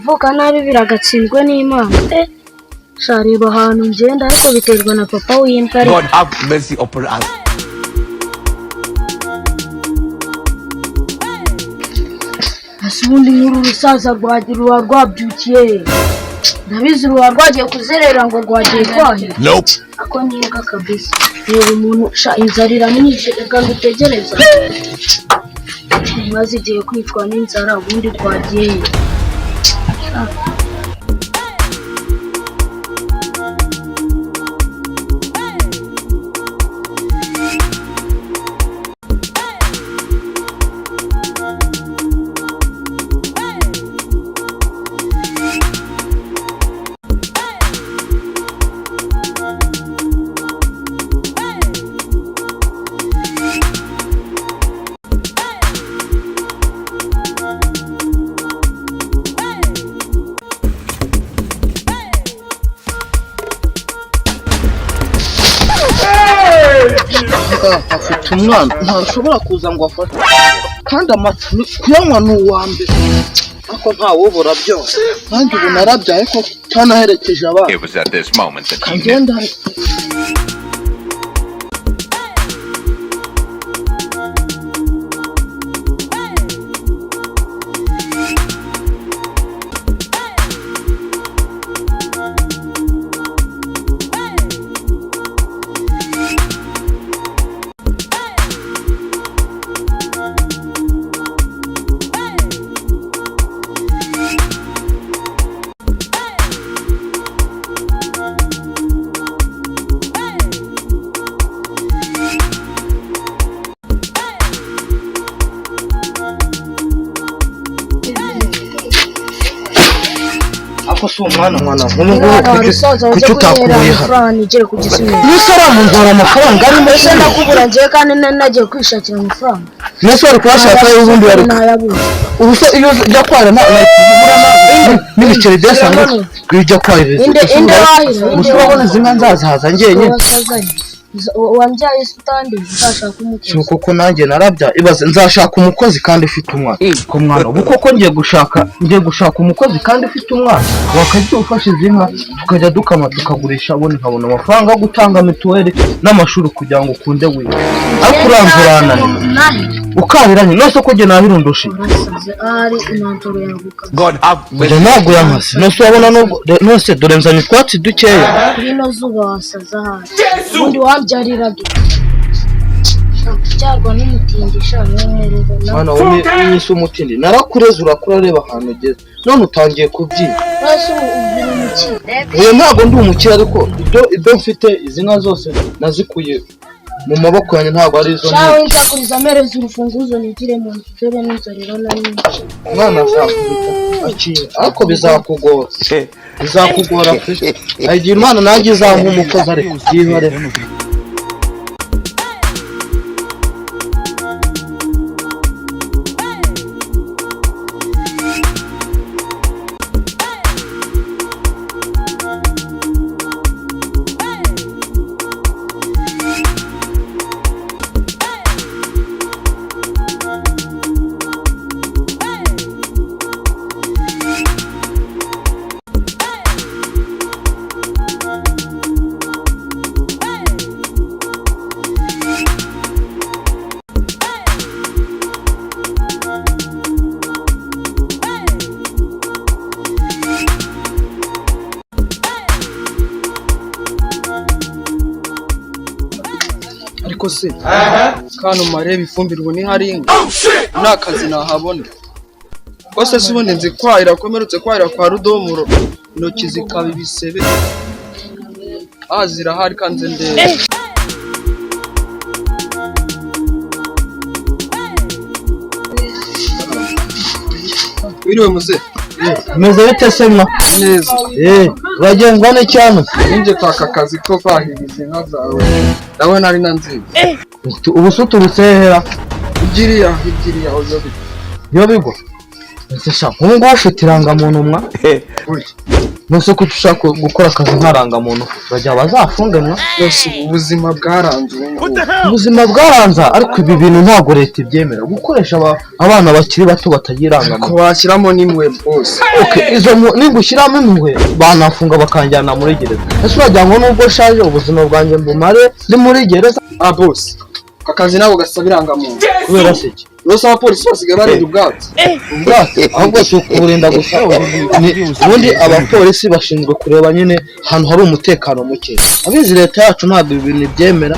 kuvuka nabi biragatsindwe n'Imana. Shareba ahantu ngenda ariko biterwa na papa w'imbwa. God have mercy upon us. Asubundi nkuru rusaza rwagira rwabyukiye. Ndabizi rwagiye kuzerera ngo rwagiye kwahe. Nope. Ako nimbwa kabisa. Reba umuntu inzarira nyinshi reka ngutegereza. Maze igiye kwicwa n'inzara ubundi rwagiye. afite umwana ntashobora kuza ngo afate kandi amata kuyanywa n'uwambere ako ntawubura byose kandi ubu narabyaye ko cyanaherekeje abana. It was at this moment that he kagenda si umwana nk'ubu kuki utakuye hano n'isaramu ndwara amafaranga arimo se ndakubura ngiye kandi nagiye kwishakira amafaranga nese wari kubashaka y'ubundi wari ubu se iyo ujya kwara n'ibiceri byasanga bijya kwahiriza urabona izi nka nzazihaza njyenyine wambyaye sutandi nzashaka umukozi si kuko nanjye narabya ibaze nzashaka umukozi kandi ufite umwana ko mwana ubu koko ngiye gushaka umukozi kandi ufite umwana wakajya ufasha izi nka tukajya dukama tukagurisha abone nkabona amafaranga yo gutanga mituweli n'amashuri kugira ngo ukunde wiga ariko uranzurana ukariranye nose ko nge nabirundushe ari imantoro yaguka God have mercy. Ntabwo yamase nose wabona nose dore nzanye twatsi dukeya rino zuba wasaza hafi ubundi wabyariraga cyarwa n'umutindisha n'umwereza mwana wowe n'isi umutindi narakureze urakura reba ahantu ugeze none utangiye kubyina basi ubira umukire uyu ntabwo ndi umukire ariko ibyo mfite izi nka zose nazikuye mu maboko yanjye ntabwo ari izo shawe nzakuriza amereza urufunguzo nigire mu nzu dore n'inzarira na nyinshi mwana azakubita akira ariko bizakugora pe ayigira imana nanjye izampa umukozi ariko byihore ariko se kano marebe ifumbire ubu ni haringa nakazi nahabona kose sibone nzi kwahira komerutse kwahira kwa rudomuro intoki zikaba ibisebe zirahari kanze ndebe wiriwe muze meze bite se mwa neza uragengwa n'icyano ninjye kwaka akazi ko kwahiriza inka zawe nawe nari nanziza ubu se uturutse hera igiriya yo bigwa ese sha ngo ufite irangamuntu mwa nose ko tushaka gukora akazi nkarangamuntu bajya bazafunge mwa yose ubuzima bwaranze ubuzima bwaranza ariko ibi bintu ntago leta ibyemera gukoresha abana bakiri bato batagira irangamuntu ko bashyiramo n'imwe bose izo ningushyiramo imwe banafunga bakanjyana muri gereza ese uragira ngo nubwo shaje ubuzima bwanjye mbumare ndi muri gereza bose akazi nabo gasaba irangamuntu kubera se iki Rose abapolisi basigaye barinda ubwato ahubwo si ukuburinda gusa ubundi abapolisi bashinzwe kureba nyine ahantu hari umutekano muke abizi leta yacu ntabwo ibintu ibyemera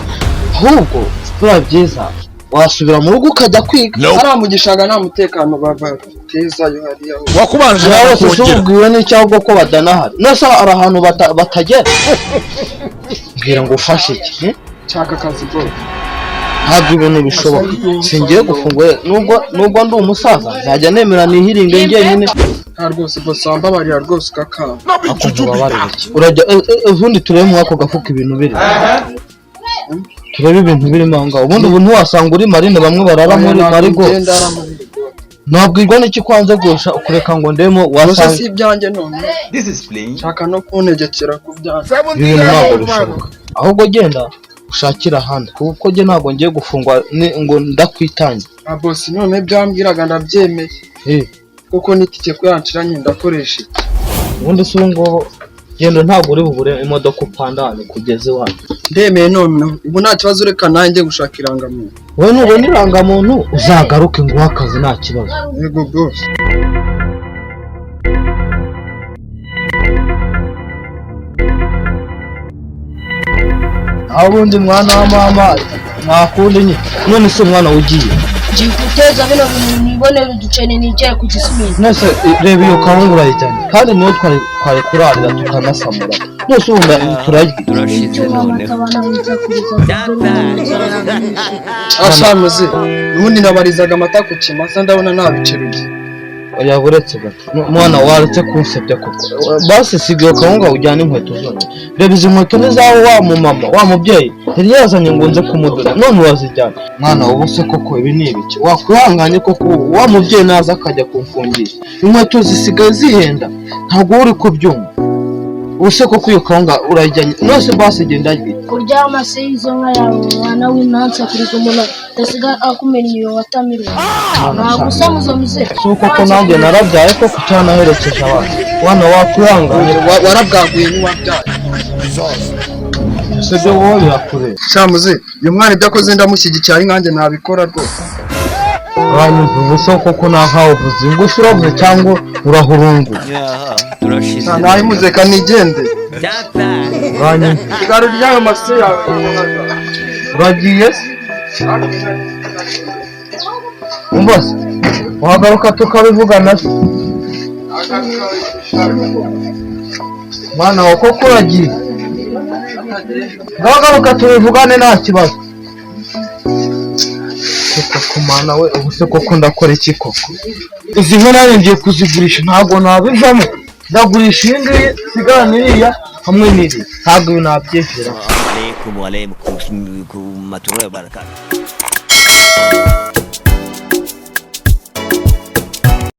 ahubwo biba byiza wasubira mu rugo ukajya kwiga hariya mu gishanga nta mutekano batezayo hariya wakubanje nawe se ubwiwe n'icyago ko badanahari nose ari ahantu batagera mbwira ngo ufashe iki nshaka akazi bose ntabwo ibintu bishoboka singiye gufungura nubwo ndi umusaza nzajya nemera nihiringe njyenyine nta rwose bose wambabarira rwose ukakanga ako ntubabarira iki urajya ubundi turebe mu ako gafuka ibintu biri turebe ibintu birimo aho ngaho ubundi ubu ntiwasanga uri marine bamwe barara muri marigo nabwirwa n'iki kwanze gusha ukureka ngo ndemo wasanga si ibyanjye none nshaka no kuntegekera ku byanjye ibintu ntabwo bishoboka ahubwo genda ushakira ahandi kuko njye ntabwo ngiye gufungwa ngo ndakwitange bosi none byambwiraga ndabyemeye kuko n'itike ko yanshiranye ndakoresha ubundi se ubu ngubu genda ntabwo uri bubure imodoka upandane kugeza iwanyu ndemeye none ubu nta kibazo reka nanjye gushaka irangamuntu wowe nubona irangamuntu uzagaruke nguhe akazi nta kibazo yego bwose aho ubundi mwana wa mama mwakundi nyine none se umwana ugiye ngiye guteza bino bintu nibonera uducene nicaye ku gisimenti nose reba iyo kawunga urayijyanye kandi niyo twari kurarira tukanasamura nose ubu turarya ashamuze ubundi nabarizaga amata ku kimasa ndabona nta biceri oya buretse gato mwana waretse kunsebya koko basi sigaye kawunga ujyana inkweto zone reba izi nkweto ni zawe wa mumama wa mubyeyi yari yazanye ngo nze kumudura none wazijyana mwana ubu se koko ibi ni ibiki wakwihanganye koko wa mubyeyi naza akajya kumfungisha inkweto zisigaye zihenda ntabwo uri kubyumva ubu se koko iyo kawunga urayijyanye nose basi genda rye kuryama se izo nka yawe mwana w'intansa kuriza umuntu udasiga akumena iyo watamira ntabwo usa muzo muzere si uko ko nanjye narabyaye ko kucyanaherekeje abantu wana wakwihanganye warabwaguye n'uwabyaye ese byo wowe birakure shamuze uyu mwana ibyo akoze ndamushyigikira ari nkanjye ntabikora rwose uranyumva ubusa koko ntahawe uvuze ingufu uravuze cyangwa urahurungu ntayimuze kanigende uranyumva igare ry'ayo mase yawe uragiye umva se wagaruka tukabivugana se mwana wa koko uragiye wagaruka tubivugane nta kibazo koko mwana we ubu se koko ndakora iki koko izi nka nawe ngiye kuzigurisha ntabwo nabivamo ndagurisha iyi ngiyi sigarana iriya hamwe n'iriya ntabwo ibi nabyishyura Waalaikum matulio ya barakatuh.